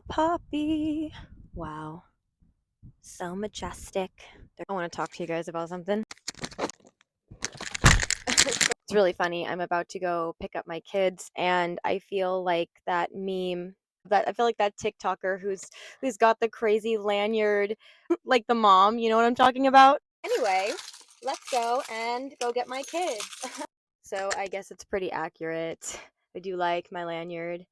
Poppy. Wow. So majestic. I want to talk to you guys about something. It's really funny. I'm about to go pick up my kids and I feel like that meme that I feel like that TikToker who's got the crazy lanyard like the mom, you know what I'm talking about? Anyway, let's go and go get my kids. So I guess it's pretty accurate. I do like my lanyard.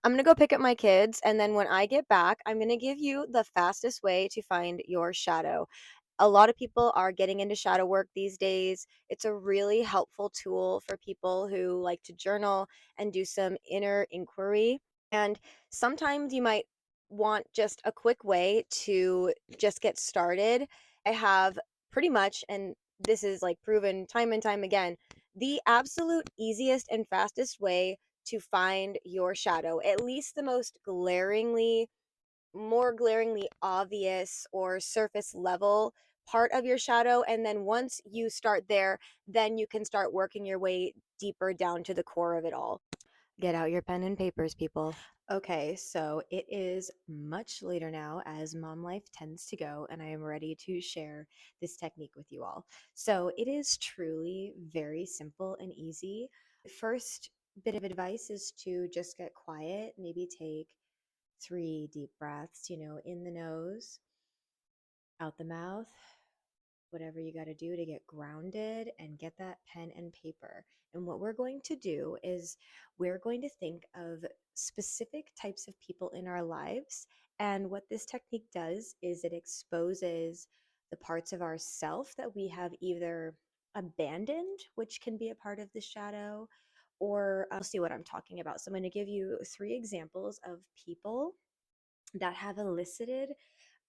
I'm gonna go pick up my kids, and then when I get back, I'm gonna give you the fastest way to find your shadow. A lot of people are getting into shadow work these days. It's a really helpful tool for people who like to journal and do some inner inquiry. And sometimes you might want just a quick way to just get started. I have pretty much, and this is like proven time and time again, the absolute easiest and fastest way to find your shadow, at least the most more glaringly obvious or surface level part of your shadow. And then once you start there, then you can start working your way deeper down to the core of it all. Get out your pen and papers, people. Okay, so it is much later now as mom life tends to go, and I am ready to share this technique with you all. So it is truly very simple and easy. First bit of advice is to just get quiet, maybe take 3 deep breaths, in the nose, out the mouth, whatever you got to do to get grounded and get that pen and paper. And what we're going to do is we're going to think of specific types of people in our lives. And what this technique does is it exposes the parts of ourself that we have either abandoned, which can be a part of the shadow, or I'll see what I'm talking about. So I'm going to give you 3 examples of people that have elicited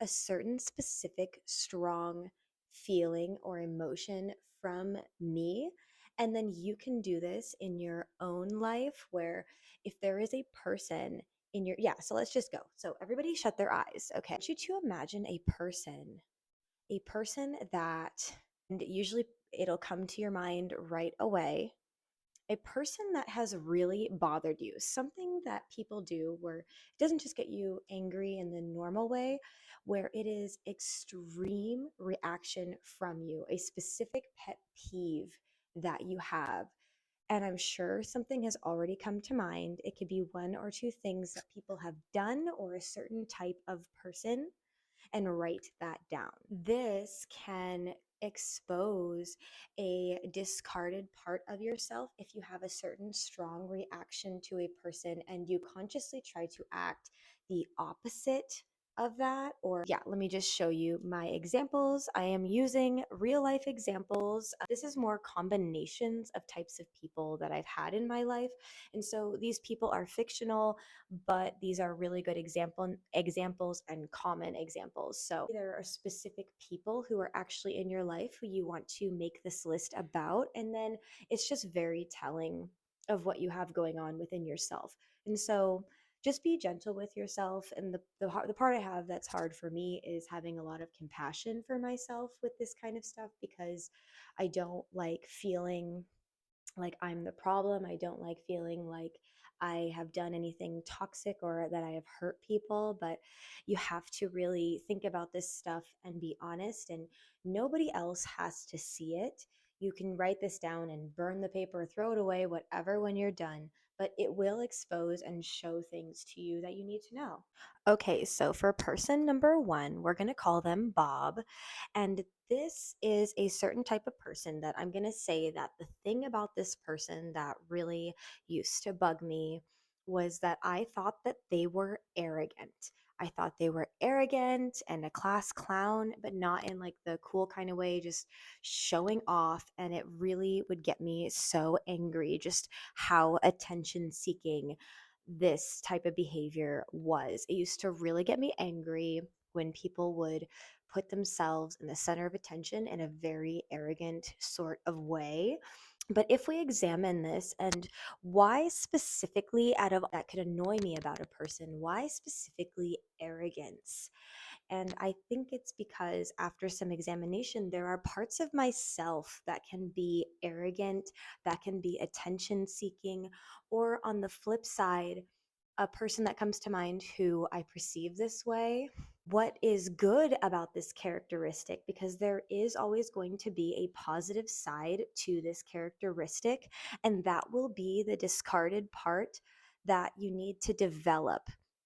a certain specific strong feeling or emotion from me. And then you can do this in your own life where if there is a person in your, yeah, so let's just go. So everybody shut their eyes. Okay. I want you to imagine a person that, and usually it'll come to your mind right away, a person that has really bothered you, something that people do where it doesn't just get you angry in the normal way, where it is extreme reaction from you, a specific pet peeve that you have. And I'm sure something has already come to mind. It could be 1 or 2 things that people have done or a certain type of person, and write that down. This can expose a discarded part of yourself if you have a certain strong reaction to a person and you consciously try to act the opposite of that. Or yeah, let me just show you my examples. I am using real life examples. This is more combinations of types of people that I've had in my life, and so these people are fictional, but these are really good examples and common examples. So there are specific people who are actually in your life who you want to make this list about, and then it's just very telling of what you have going on within yourself. And so just be gentle with yourself. And the part I have that's hard for me is having a lot of compassion for myself with this kind of stuff, because I don't like feeling like I'm the problem. I don't like feeling like I have done anything toxic or that I have hurt people. But you have to really think about this stuff and be honest, and nobody else has to see it. You can write this down and burn the paper, throw it away, whatever, when you're done, but it will expose and show things to you that you need to know. Okay, so for person number 1, we're going to call them Bob. And this is a certain type of person that I'm going to say that the thing about this person that really used to bug me was that I thought that they were arrogant. I thought they were arrogant and a class clown, but not in like the cool kind of way, just showing off. And it really would get me so angry just how attention seeking this type of behavior was. It used to really get me angry when people would put themselves in the center of attention in a very arrogant sort of way. But if we examine this and why specifically, out of that could annoy me about a person, why specifically arrogance? And I think it's because after some examination, there are parts of myself that can be arrogant, that can be attention seeking, or on the flip side, a person that comes to mind who I perceive this way, what is good about this characteristic, because there is always going to be a positive side to this characteristic, and that will be the discarded part that you need to develop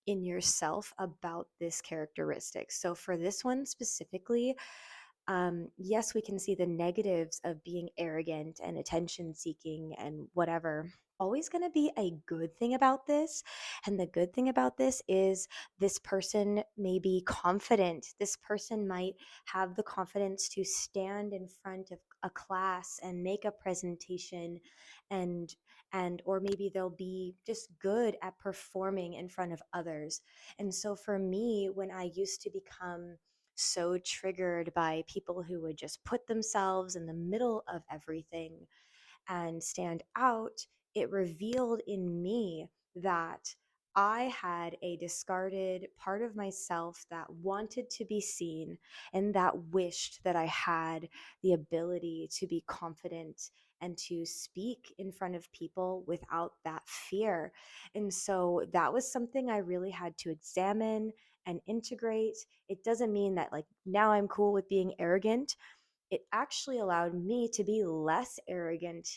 in yourself about this characteristic. So, for this one specifically, yes, we can see the negatives of being arrogant and attention seeking and whatever. Always going to be a good thing about this. And the good thing about this is this person may be confident. This person might have the confidence to stand in front of a class and make a presentation and or maybe they'll be just good at performing in front of others. And so for me, when I used to become so triggered by people who would just put themselves in the middle of everything and stand out, it revealed in me that I had a discarded part of myself that wanted to be seen and that wished that I had the ability to be confident and to speak in front of people without that fear. And so that was something I really had to examine and integrate. It doesn't mean that like now I'm cool with being arrogant. It actually allowed me to be less arrogant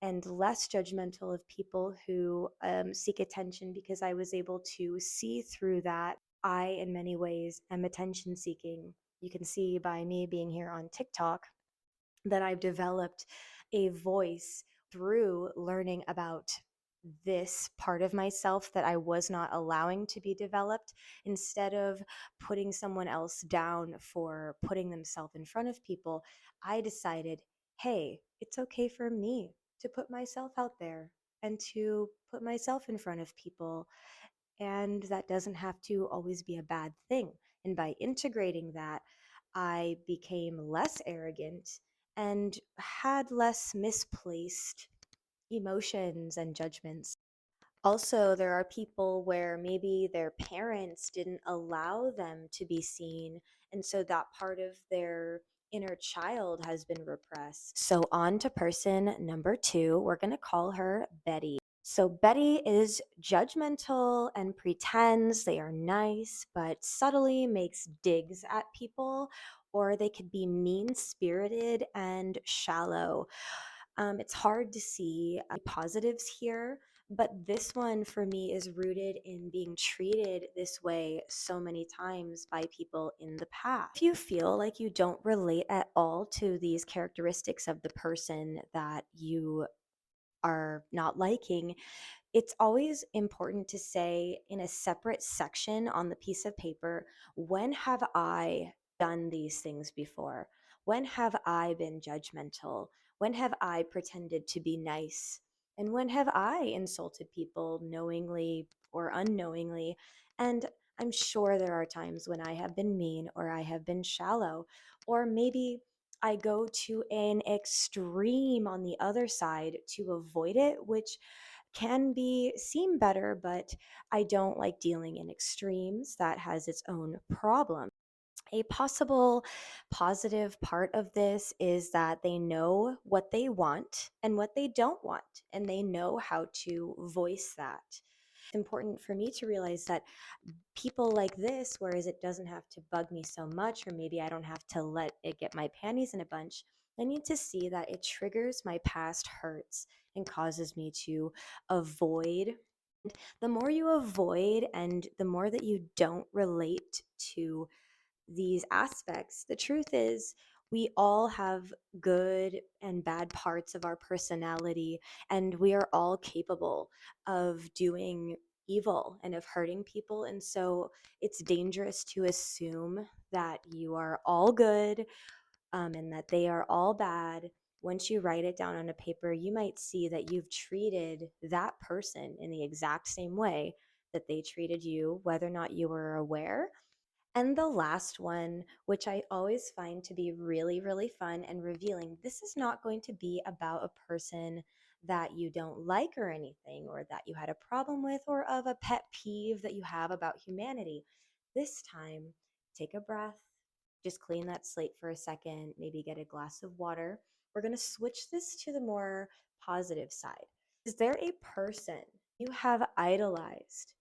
and less judgmental of people who seek attention, because I was able to see through that. I, in many ways, am attention seeking. You can see by me being here on TikTok that I've developed a voice through learning about this part of myself that I was not allowing to be developed. Instead of putting someone else down for putting themselves in front of people, I decided, hey, it's okay for me to put myself out there and to put myself in front of people. And that doesn't have to always be a bad thing. And by integrating that, I became less arrogant and had less misplaced emotions and judgments. Also, there are people where maybe their parents didn't allow them to be seen, and so that part of their inner child has been repressed. So, on to person number two, we're going to call her Betty. So, Betty is judgmental and pretends they are nice, but subtly makes digs at people, or they could be mean spirited and shallow. It's hard to see positives here, but this one for me is rooted in being treated this way so many times by people in the past. If you feel like you don't relate at all to these characteristics of the person that you are not liking, it's always important to say in a separate section on the piece of paper, when have I done these things before? When have I been judgmental? When have I pretended to be nice? And when have I insulted people knowingly or unknowingly? And I'm sure there are times when I have been mean or I have been shallow, or maybe I go to an extreme on the other side to avoid it, which can be seem better, but I don't like dealing in extremes. That has its own problem. A possible positive part of this is that they know what they want and what they don't want, and they know how to voice that. It's important for me to realize that people like this, whereas it doesn't have to bug me so much, or maybe I don't have to let it get my panties in a bunch, I need to see that it triggers my past hurts and causes me to avoid. The more you avoid and the more that you don't relate to these aspects, the truth is, we all have good and bad parts of our personality, and we are all capable of doing evil and of hurting people. And so it's dangerous to assume that you are all good, and that they are all bad. Once you write it down on a paper, you might see that you've treated that person in the exact same way that they treated you, whether or not you were aware. And the last one, which I always find to be really, really fun and revealing, this is not going to be about a person that you don't like or anything, or that you had a problem with, or of a pet peeve that you have about humanity. This time, take a breath, just clean that slate for a second, maybe get a glass of water. We're going to switch this to the more positive side. Is there a person you have idolized